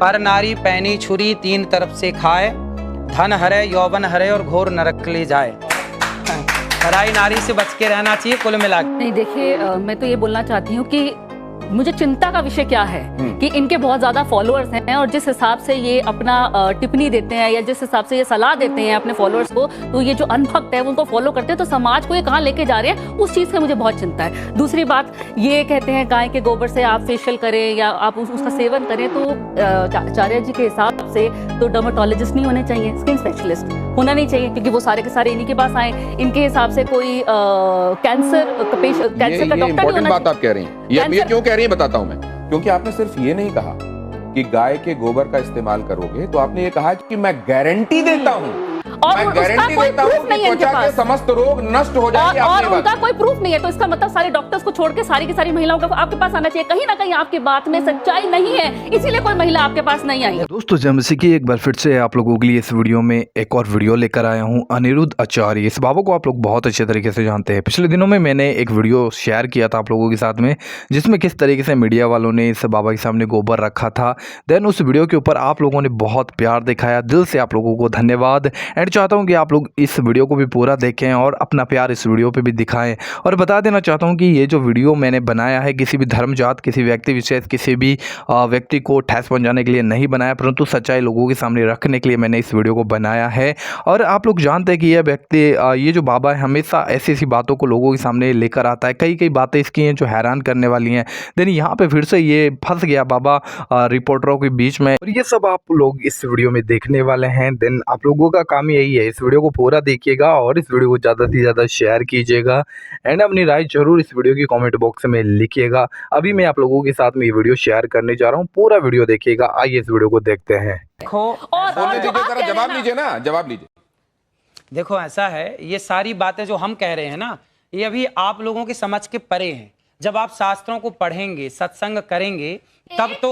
पर नारी पैनी छुरी तीन तरफ से खाए, धन हरे यौवन हरे और घोर नरक ले जाए। पराई नारी से बच के रहना चाहिए कुल मिला के। नहीं देखिए, मैं तो ये बोलना चाहती हूँ कि मुझे चिंता का विषय क्या है कि इनके बहुत ज्यादा फॉलोअर्स हैं और जिस हिसाब से ये अपना टिप्पणी देते हैं या जिस हिसाब से ये सलाह देते हैं अपने फॉलोअर्स को, तो ये जो अनभक्त है उनको फॉलो करते हैं, तो समाज को ये कहाँ लेके जा रहे हैं उस चीज का मुझे बहुत चिंता है। दूसरी बात, ये कहते हैं गाय के गोबर से आप फेशियल करें या आप उसका सेवन करें, तो आचार्य जी के हिसाब से तो डर्मेटोलॉजिस्ट नहीं होने चाहिए, स्किन स्पेशलिस्ट होना नहीं चाहिए, क्योंकि वो सारे के सारे इन्हीं के पास आए। इनके हिसाब से कोई कैंसर का डॉक्टर नहीं होना बात आप कह रही हैं। ये क्यों कह रही है बताता हूं मैं। क्योंकि आपने सिर्फ ये नहीं कहा कि गाय के गोबर का इस्तेमाल करोगे, तो आपने ये कहा कि मैं गारंटी देता हूं, और मैं गारंटी देता हूं कि त्वचा के समस्त रोग नष्ट हो जाएंगे। और उनका कोई प्रूफ नहीं है, तो इसका मतलब सारे डॉक्टर्स को छोड़ के सारी की सारी महिलाओं को आपके पास आना चाहिए। कहीं ना कहीं आपकी बात में सच्चाई नहीं है, इसीलिए कोई महिला आपके पास नहीं आई है। दोस्तों, जैसे कि एक बार फिर से आप लोगों के लिए इस वीडियो में एक और वीडियो लेकर आया हूं। अनिरुद्ध आचार्य, इस बाबा को आप लोग बहुत अच्छे तरीके से जानते हैं। पिछले दिनों में मैंने एक वीडियो शेयर किया था आप लोगों के साथ में, जिसमें किस तरीके से मीडिया वालों ने इस बाबा के सामने गोबर रखा था। देन उस वीडियो के ऊपर आप लोगों ने बहुत प्यार दिखाया, दिल से आप लोगों को धन्यवाद। एंड चाहता हूँ कि आप लोग इस वीडियो को भी पूरा देखें और अपना प्यार इस वीडियो पे भी दिखाएं। और बता देना चाहता हूं कि ये जो वीडियो मैंने बनाया है किसी भी धर्म जात, किसी व्यक्ति विशेष, किसी भी व्यक्ति को ठेस पहुंचाने के लिए नहीं बनाया, परंतु सच्चाई लोगों के सामने रखने के लिए मैंने इस वीडियो को बनाया है। और आप लोग जानते हैं कि यह व्यक्ति, ये जो बाबा है, हमेशा ऐसी ऐसी बातों को लोगों के सामने लेकर आता है। कई कई बातें इसकी हैं जो हैरान करने वाली हैं। देन यहाँ पे फिर से ये फंस गया बाबा रिपोर्टरों के बीच में, और ये सब आप लोग इस वीडियो में देखने वाले हैं। देन आप लोगों का काम यही है, इस वीडियो को पूरा देखिएगा और इस वीडियो को ज़्यादा से ज़्यादा शेयर कीजिएगा एंड अपनी राय जरूर इस वीडियो की कमेंट बॉक्स में लिखिएगा। अभी मैं आप लोगों के साथ में ये वीडियो शेयर करने जा रहा हूँ, पूरा वीडियो देखिएगा। आइए इस वीडियो को देखते हैं। जवाब लीजिए ना, जवाब लीजिए। देखो ऐसा है, ये सारी बातें जो हम कह रहे हैं ना, ये अभी आप लोगों की समझ के परे हैं। जब आप शास्त्रों को पढ़ेंगे, सत्संग करेंगे, तब तो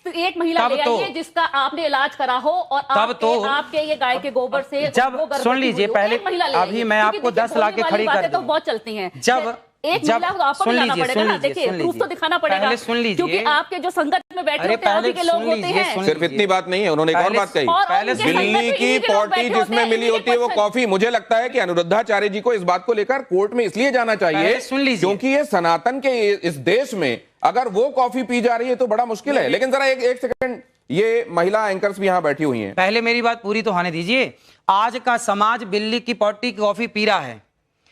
एक महिला ले आइए जिसका आपने इलाज करा हो और तब तो आपके ये गाय के गोबर से जब सुन लीजिए पहले, अभी मैं आपको 10 ला के खड़ी कर दूं, तो बहुत चलती हैं। जब एक महिला को आपको दिखाना पड़ेगा ना, देखिए प्रूफ तो दिखाना पड़ेगा, सुन लीजिए, क्योंकि आपके जो संगत में बैठे होते हैं आप ही के लोग होते हैं। सिर्फ इतनी बात नहीं है, उन्होंने एक और बात कही, बिल्ली की पोटी जिसमें मिली होती है वो कॉफी। मुझे लगता है कि अनिरुद्धाचार्य जी को इस बात को लेकर कोर्ट में इसलिए जाना चाहिए क्योंकि ये सनातन के इस देश में अगर वो कॉफी पी जा रही है तो बड़ा मुश्किल है। लेकिन जरा एक सेकंड, ये महिला एंकर्स भी यहाँ बैठी हुई हैं, पहले मेरी बात पूरी तो होने दीजिए। आज का समाज बिल्ली की पोटी की कॉफी पी रहा है,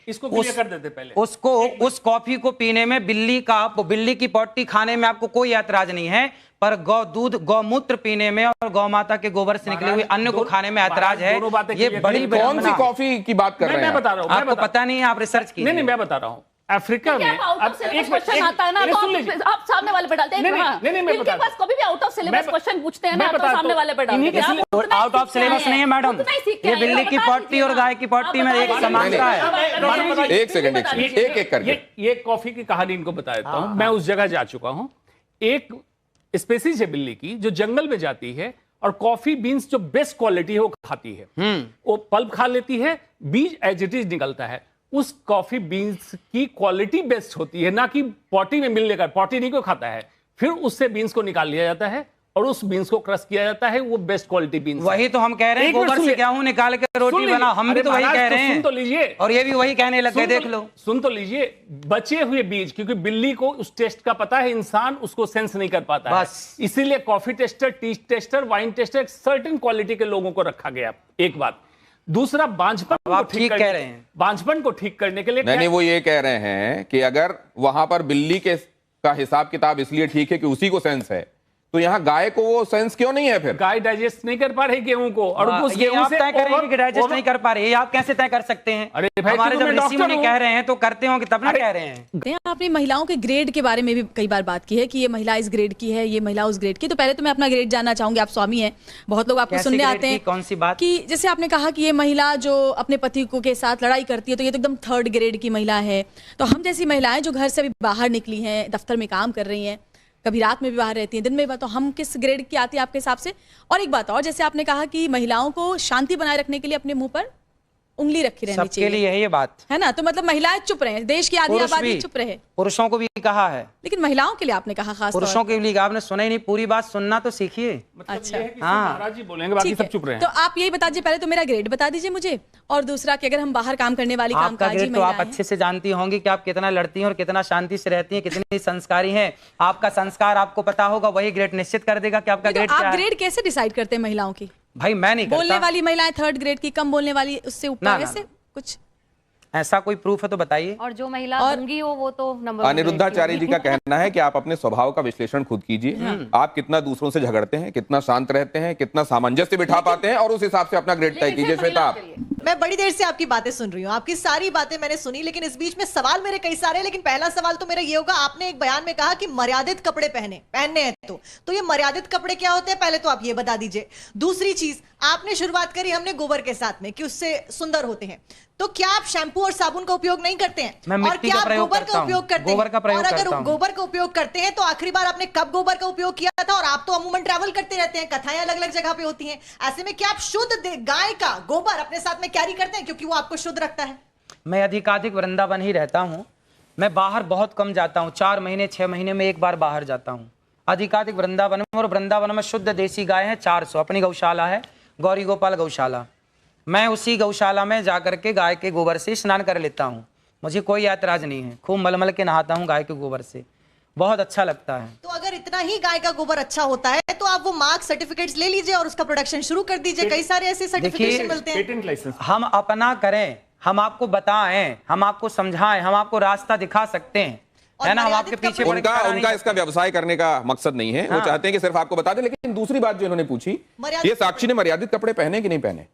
इसको क्लियर कर देते पहले। उसको उस कॉफी को पीने में, बिल्ली की पोटी खाने में आपको कोई ऐतराज नहीं है, पर गौ दूध, गौमूत्र पीने में और गौ माता के गोबर से निकले हुए अन्न को खाने में ऐतराज है। ये बड़ी कौन सी कॉफी की बात कर रहे हैं? मैं बता रहा हूं, आपको पता नहीं है, आप रिसर्च कीजिए। नहीं, मैं बता रहा हूं। अफ्रीका में एक क्वेश्चन आता है ना, तो आप सामने वाले पे डालते हैं। इनके पास कभी भी आउट ऑफ सिलेबस क्वेश्चन पूछते हैं ना, तो सामने वाले पे डालते हैं। आउट ऑफ सिलेबस नहीं है मैडम, ये बिल्ली की पोटी और गाय की पोटी में एक समानता है। एक सेकंड, एक करके ये कॉफी की कहानी इनको बता देता हूं। मैं उस जगह जा चुका हूं। एक स्पेसीज है बिल्ली की जो जंगल में जाती है और कॉफी बीन्स जो बेस्ट क्वालिटी है वो खाती है। वो पल्प खा लेती है, बीज एज इट इज निकलता है। उस कॉफी बीन्स की क्वालिटी बेस्ट होती है, ना कि पॉटी में मिलने का। पॉटी नहीं को खाता है, फिर उससे बीन्स को निकाल लिया जाता है और उस बीन्स को क्रश किया जाता है, वो बेस्ट क्वालिटी बीन्स। वही तो हम कह रहे हैं, गोबर से गेहूं निकाल के रोटी बना, हम भी तो वही कह रहे हैं। सुन तो लीजिए, और ये भी वही कहने लग गए, देख लो। सुन तो लीजिए, बचे हुए बीज, क्योंकि बिल्ली को उस टेस्ट का पता है, इंसान उसको सेंस नहीं कर पाता है, इसीलिए coffee tester, T tester, wine taster, certain quality के लोगों को रखा गया। एक बात। दूसरा, बांझपन को ठीक कह रहे हैं, बांझपन को ठीक करने के लिए नहीं, वो ये कह रहे हैं कि अगर वहां पर बिल्ली का हिसाब किताब इसलिए ठीक है कि उसी को सेंस है, तो यहाँ गाय को वो सेंस क्यों नहीं है? फिर गाय डाइजेस्ट नहीं कर पा रही गेहूं को, और उस गेहूं से तय करेंगे कि डाइजेस्ट नहीं कर पा रहे, आप कैसे तय कर सकते हैं? अरे भाई, हमारे जब ऋषि मुनि कह रहे हैं तो करते हो कि तब ना कह रहे हैं। आपने महिलाओं के ग्रेड के बारे में भी कई बार बात की है कि ये महिला इस ग्रेड की है, ये महिला उस ग्रेड की। तो पहले तो मैं अपना ग्रेड जानना चाहूंगी। आप स्वामी हैं, बहुत लोग आपको सुनने आते हैं। कौन सी बात? कि जैसे आपने कहा कि ये महिला जो अपने पति को के साथ लड़ाई करती है, तो ये तो एकदम 3rd ग्रेड की महिला है। तो हम जैसी महिलाएं जो घर से अभी बाहर निकली हैं, दफ्तर में काम कर रही हैं, कभी रात में भी बाहर रहती हैं, दिन में भी, तो हम किस ग्रेड की आती है आपके हिसाब से? और एक बात और, जैसे आपने कहा कि महिलाओं को शांति बनाए रखने के लिए अपने मुंह पर उंगली रखी रहनी सबके चाहिए, लिए है ये बात, है ना। तो मतलब महिलाएं चुप रहे, देश की आधी पुरुष आबादी भी, चुप रहे। पुरुषों को भी कहा है, लेकिन महिलाओं के लिए आपने कहा खास तौर पुरुषों के लिए कहा, आपने सुना ही नहीं, पूरी बात सुनना तो सीखिए। अच्छा, हाँ महाराज जी बोलेंगे, बाकी ठीक सब है। चुप रहे हैं। तो आप यही बता दीजिए, पहले तो मेरा ग्रेड बता दीजिए मुझे, और दूसरा कि अगर हम बाहर काम करने वाली आपका कामकाजी ग्रेड तो आप महिलाएं अच्छे से जानती होंगी कि आप कितना लड़ती हैं और कितना शांति से रहती हैं, कितनी संस्कारी हैं। आपका संस्कार आपको पता होगा, वही ग्रेड निश्चित कर देगा कि आपका ग्रेड तो क्या आप है। ग्रेड कैसे डिसाइड करते हैं महिलाओं की? भाई मैं नहीं बोलने करता, वाली महिलाएं 3rd ग्रेड की, कम बोलने वाली उससे ऊपर, ना, ना, ऐसे कुछ ऐसा कोई प्रूफ है तो बताइए। और जो महिला गूंगी हो वो तो नंबर अनिरुद्धाचार्य जी का कहना है कि आप अपने स्वभाव का विश्लेषण खुद कीजिए, आप कितना दूसरों से झगड़ते हैं, कितना शांत रहते हैं, कितना सामंजस्य बिठा पाते हैं, और उस हिसाब से अपना ग्रेड तय कीजिए। श्वेता, आप मैं बड़ी देर से आपकी बातें सुन रही हूँ, आपकी सारी बातें मैंने सुनी, लेकिन इस बीच में सवाल मेरे कई सारे हैं। लेकिन पहला सवाल तो मेरा ये होगा, आपने एक बयान में कहा कि मर्यादित कपड़े पहनने हैं, तो ये मर्यादित कपड़े क्या होते हैं, पहले तो आप ये बता दीजिए। दूसरी चीज, आपने शुरुआत करी हमने गोबर के साथ में कि उससे सुंदर होते हैं, तो क्या आप शैम्पू और साबुन का उपयोग नहीं करते हैं? मैं और मिट्टी क्या का आप प्रयोग गोबर करता का हूं। उपयोग करते गोबर हैं? का प्रयोग और अगर करता हूं। गोबर का उपयोग करते हैं तो आखिरी बार आपने कब गोबर का उपयोग किया था? और आप तो अमूमन ट्रैवल करते रहते हैं, कथाएं अलग अलग जगह पे होती हैं, ऐसे में क्या आप शुद्ध गाय का गोबर अपने साथ में कैरी करते हैं क्योंकि वो आपको शुद्ध रखता है? मैं अधिकाधिक वृंदावन ही रहता हूँ, मैं बाहर बहुत कम जाता हूँ, 4 महीने 6 महीने में एक बार बाहर जाता हूँ। अधिकाधिक वृंदावन में, और वृंदावन में शुद्ध देसी गाय है 400, अपनी गौशाला है गौरी गोपाल गौशाला। मैं उसी गौशाला में जाकर के गाय के गोबर से स्नान कर लेता हूँ, मुझे कोई ऐतराज नहीं है। खूब मलमल के नहाता हूँ गाय के गोबर से, बहुत अच्छा लगता है। तो अगर इतना ही गाय का गोबर अच्छा होता है तो आप वो मार्क सर्टिफिकेट्स ले लीजिए और उसका प्रोडक्शन शुरू कर दीजिए। कई सारे ऐसे सर्टिफिकेशन मिलते हैं। पेटेंट लाइसेंस हम अपना करें, हम आपको बताएं, हम आपको समझाएं, हम आपको रास्ता दिखा सकते हैं, है ना। हम आपके पीछे पड़ के खड़ा नहीं उनका इसका व्यवसाय करने का मकसद नहीं है, वो चाहते हैं कि सिर्फ आपको बता दें। लेकिन दूसरी बात जो इन्होंने पूछी, ये साक्षी ने मर्यादित कपड़े पहने कि नहीं पहने?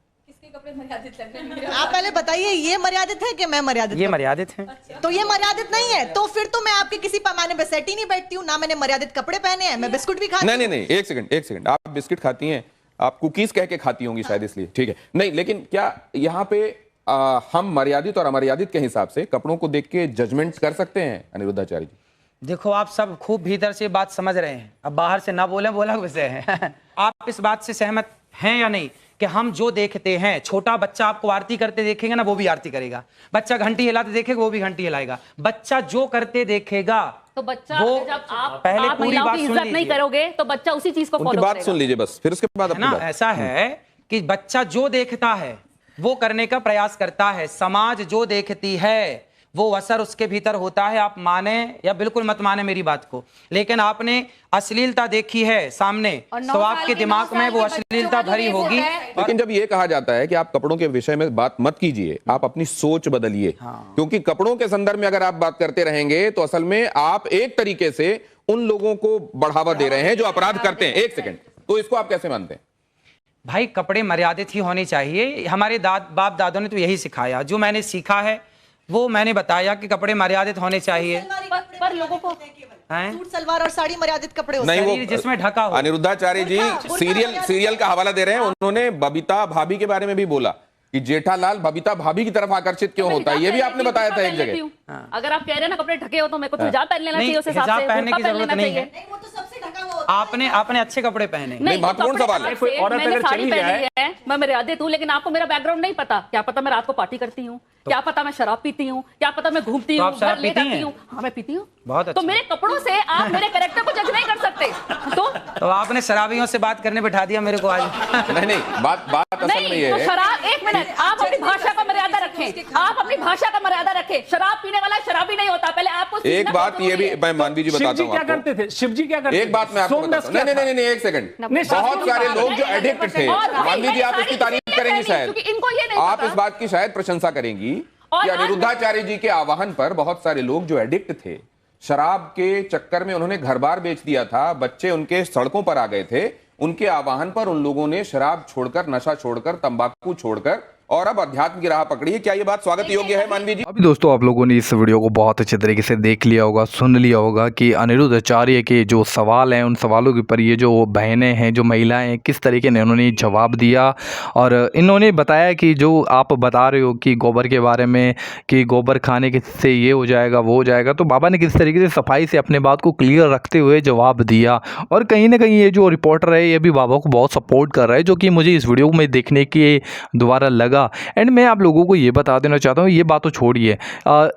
आप पहले बताइए, ये मर्यादित है कि मैं मर्यादित? ये मर्यादित है। तो ये मर्यादित नहीं है, तो फिर तो मैं आपके किसी पैमाने पे सेट ही नहीं बैठती हूँ ना। मैंने मर्यादित कपड़े पहने हैं, मैं बिस्कुट भी खाती हूँ। नहीं, एक सेकंड, आप बिस्किट खाती हैं, आप कुकीज कह के खाती होंगी शायद, इसलिए ठीक है। नहीं, लेकिन क्या यहाँ पे हम मर्यादित और अमर्यादित के हिसाब से कपड़ों को देख के जजमेंट कर सकते हैं अनिरुद्धाचार्य जी? देखो, आप सब खूब भीतर से बात समझ रहे हैं, अब बाहर से ना बोले बोला विषय है। आप इस बात से सहमत हैं या नहीं कि हम जो देखते हैं, छोटा बच्चा आपको आरती करते देखेगा ना, वो भी आरती करेगा, बच्चा घंटी हिलाते देखेगा वो भी घंटी हिलाएगा, बच्चा जो करते देखेगा तो बच्चा वो जब आप पहले आप पूरी महिलाओं बात की सुन इज्जत नहीं लीजिए। करोगे तो बच्चा उसी चीज को उनकी फॉलो बात करेगा। सुन लीजिए बस, फिर उसके बाद है अपनी ना। बात। ऐसा है कि बच्चा जो देखता है वो करने का प्रयास करता है, समाज जो देखती है वो असर उसके भीतर होता है। आप माने या बिल्कुल मत माने मेरी बात को, लेकिन आपने अश्लीलता देखी है सामने, तो आपके दिमाग में वो अश्लीलता भरी होगी। लेकिन जब ये कहा जाता है कि आप कपड़ों के विषय में बात मत कीजिए, आप अपनी सोच बदलिए, क्योंकि कपड़ों के संदर्भ में अगर आप बात करते रहेंगे तो असल में आप एक तरीके से उन लोगों को बढ़ावा दे रहे हैं जो अपराध करते हैं। एक सेकंड, तो इसको आप कैसे मानते हैं? भाई, कपड़े मर्यादित ही होने चाहिए, हमारे बाप दादों ने तो यही सिखाया। जो मैंने सीखा है वो मैंने बताया कि कपड़े मर्यादित होने चाहिए। पर लोगों को सूट सलवार और साड़ी मर्यादित कपड़े होते नहीं, हैं। वो जिसमें ढका हो। अनिरुद्धाचार्य जी सीरियल का हवाला दे रहे हैं, उन्होंने बबीता भाभी के बारे में भी बोला कि जेठालाल बबीता भाभी की तरफ आकर्षित क्यों होता है, ये भी आपने बताया था एक जगह। अगर आप कह रहे हैं ना कपड़े ढके हो तो मेरे को तो हिजाब पहन लेना चाहिए, उस हिसाब हिजाब से पहनने की बुर्का जरूरत पहन नहीं लेना है। चाहिए। वो तो सबसे ढका हुआ होता है। आपने अच्छे कपड़े पहने। नहीं, महत्वपूर्ण सवाल है। कोई औरत मैंने अगर साड़ी चली पहनी जाए- है, मैं मर्यादित हूँ, लेकिन आपको मेरा बैकग्राउंड नहीं पता। क्या पता मैं रात को पार्टी करती हूँ, क्या पता मैं शराब पीती हूँ, क्या पता मैं घूमती तो हूँ, आप शराब घर ले पीती जाती हैं? हूँ। हाँ, मैं पीती हूँ। बहुत अच्छा। तो मेरे कपड़ों से आप मेरे कैरेक्टर को जज नहीं कर सकते। तो आपने शराबियों से बात करने बिठा दिया मेरे को आज। नहीं, बात असल में ये तो है। शराब, एक मिनट, आप अपनी भाषा का मर्यादा रखें, आप अपनी भाषा का मर्यादा रखें। शराब पीने वाला शराबी नहीं होता, पहले आपको एक सीखना बात बहुत ये भी जरूरी है। मैं मानवी जी शिव बताता जी हूँ क्या आपको। करते थे? शिव जी क्या करते एक बात मैं आपको सोमरस बताता हूँ। क्या नहीं, एक सेकंड। नहीं, बहुत सारे लोग जो नहीं, एडिक्ट थे, और भाई, मानवी जी आप सारी इसकी तारीफ चीजें करेंगी नहीं, शायद, क्योंकि इनको ये नहीं आप पता। इस बात की शायद प्रशंसा करेंगी कि अनिरुद्धाचार्य जी के आह्वान पर बहुत सारे लोग जो एडिक्ट थे, शराब के चक्कर में उन्होंने घर बार बेच दिया था, बच्चे उनके सड़कों पर आ गए थे, उनके आह्वान पर उन लोगों ने शराब छोड़कर, नशा छोड़कर, तंबाकू छोड़कर और अब अध्यात्म की राह पकड़ी है। क्या ये बात स्वागत योग्य है मानवी जी? अभी दोस्तों आप लोगों ने इस वीडियो को बहुत अच्छे तरीके से देख लिया होगा, सुन लिया होगा कि अनिरुद्धाचार्य के जो सवाल हैं उन सवालों के ऊपर ये जो बहनें हैं, जो महिलाएं हैं, किस तरीके ने उन्होंने जवाब दिया। और इन्होंने बताया कि जो आप बता रहे हो कि गोबर के बारे में कि गोबर खाने से ये हो जाएगा वो हो जाएगा, तो बाबा ने किस तरीके से सफाई से अपने बात को क्लियर रखते हुए जवाब दिया। और कहीं ना कहीं ये जो रिपोर्टर है ये भी बाबा को बहुत सपोर्ट कर रहा है, जो कि मुझे इस वीडियो में देखने के द्वारा लगा। था। एंड मैं आप लोगों को ये बता देना चाहता हूँ, ये बात तो छोड़िए,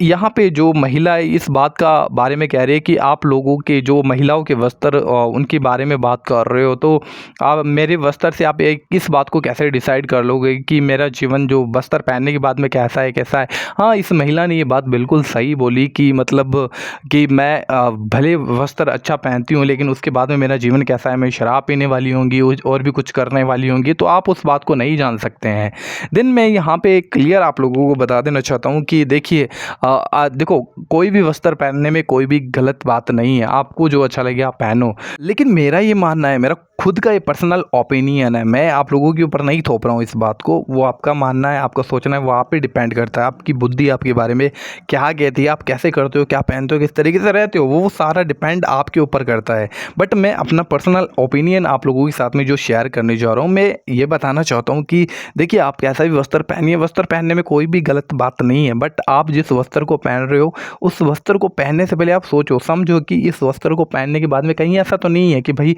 यहाँ पे जो महिला इस बात का बारे में कह रही है कि आप लोगों के जो महिलाओं के वस्त्र उनके बारे में बात कर रहे हो, तो आप मेरे वस्त्र से आप इस बात को कैसे डिसाइड कर लोगे कि मेरा जीवन जो वस्त्र पहनने के बाद में कैसा है कैसा है। हाँ, इस महिला ने ये बात बिल्कुल सही बोली कि मतलब कि मैं भले वस्त्र अच्छा पहनती हूँ लेकिन उसके बाद में मेरा जीवन कैसा है, मैं शराब पीने वाली होंगी और भी कुछ करने वाली होंगी, तो आप उस बात को नहीं जान सकते हैं। देन मैं यहाँ पे क्लियर आप लोगों को बता देना चाहता हूँ कि देखिए देखो, कोई भी वस्त्र पहनने में कोई भी गलत बात नहीं है, आपको जो अच्छा लगे आप पहनो। लेकिन मेरा ये मानना है, मेरा खुद का ये पर्सनल ओपिनियन है, मैं आप लोगों के ऊपर नहीं थोप रहा हूँ इस बात को, वो आपका मानना है, आपका सोचना है, वो आप पे डिपेंड करता है। आपकी बुद्धि आपके बारे में क्या कहती है, आप कैसे करते हो, क्या पहनते हो, किस तरीके से रहते हो, वो सारा डिपेंड आपके ऊपर करता है। बट मैं अपना पर्सनल ओपिनियन आप लोगों के साथ में जो शेयर करने जा रहा हूँ, मैं ये बताना चाहता हूँ कि देखिए, आप कैसा भी वस्त्र पहनिए, वस्त्र पहनने में कोई भी गलत बात नहीं है। बट आप जिस वस्त्र को पहन रहे हो, उस वस्त्र को पहनने से पहले आप सोचो समझो कि इस वस्त्र को पहनने के बाद में कहीं ऐसा तो नहीं है कि भाई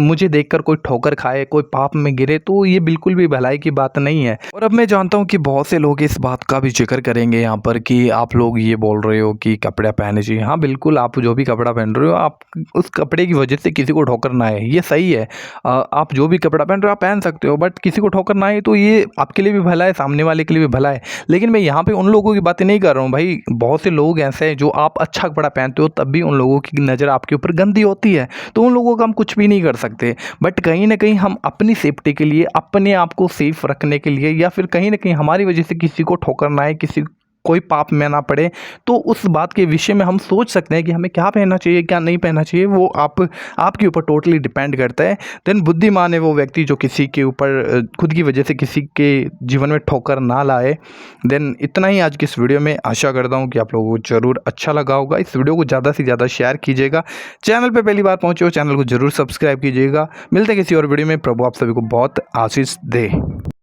मुझे देखकर कोई ठोकर खाए, कोई पाप में गिरे, तो ये बिल्कुल भी भलाई की बात नहीं है। और अब मैं जानता हूँ कि बहुत से लोग इस बात का भी जिक्र करेंगे यहाँ पर कि आप लोग ये बोल रहे हो कि कपड़ा पहनने चाहिए। हाँ बिल्कुल, आप जो भी कपड़ा पहन रहे हो, आप उस कपड़े की वजह से किसी को ठोकर ना आए, ये सही है। आप जो भी कपड़ा पहन रहे हो आप पहन सकते हो, बट किसी को ठोकर ना आए तो ये आपके लिए भी भला है, सामने वाले के लिए भी भला है। लेकिन मैं यहाँ पे उन लोगों की बातें नहीं कर रहा हूँ भाई, बहुत से लोग ऐसे हैं जो आप अच्छा कपड़ा पहनते हो तब भी उन लोगों की नज़र आपके ऊपर गंदी होती है, तो उन लोगों का हम कुछ भी नहीं कर सकते। बट कहीं ना कहीं हम अपनी सेफ्टी के लिए, अपने आप को सेफ रखने के लिए, या फिर कहीं ना कहीं हमारी वजह से किसी को ठोकर ना आए, कोई पाप में ना पड़े, तो उस बात के विषय में हम सोच सकते हैं कि हमें क्या पहनना चाहिए, क्या नहीं पहनना चाहिए। वो आपके ऊपर टोटली डिपेंड करता है। देन बुद्धिमान है वो व्यक्ति जो किसी के ऊपर खुद की वजह से किसी के जीवन में ठोकर ना लाए। देन इतना ही आज की इस वीडियो में, आशा करता हूँ कि आप लोगों को ज़रूर अच्छा लगा होगा। इस वीडियो को ज़्यादा से ज़्यादा शेयर कीजिएगा। चैनल पर पहली बार पहुँचे हो, चैनल को ज़रूर सब्सक्राइब कीजिएगा। मिलते हैं किसी और वीडियो में। प्रभु आप सभी को बहुत आशीष दे।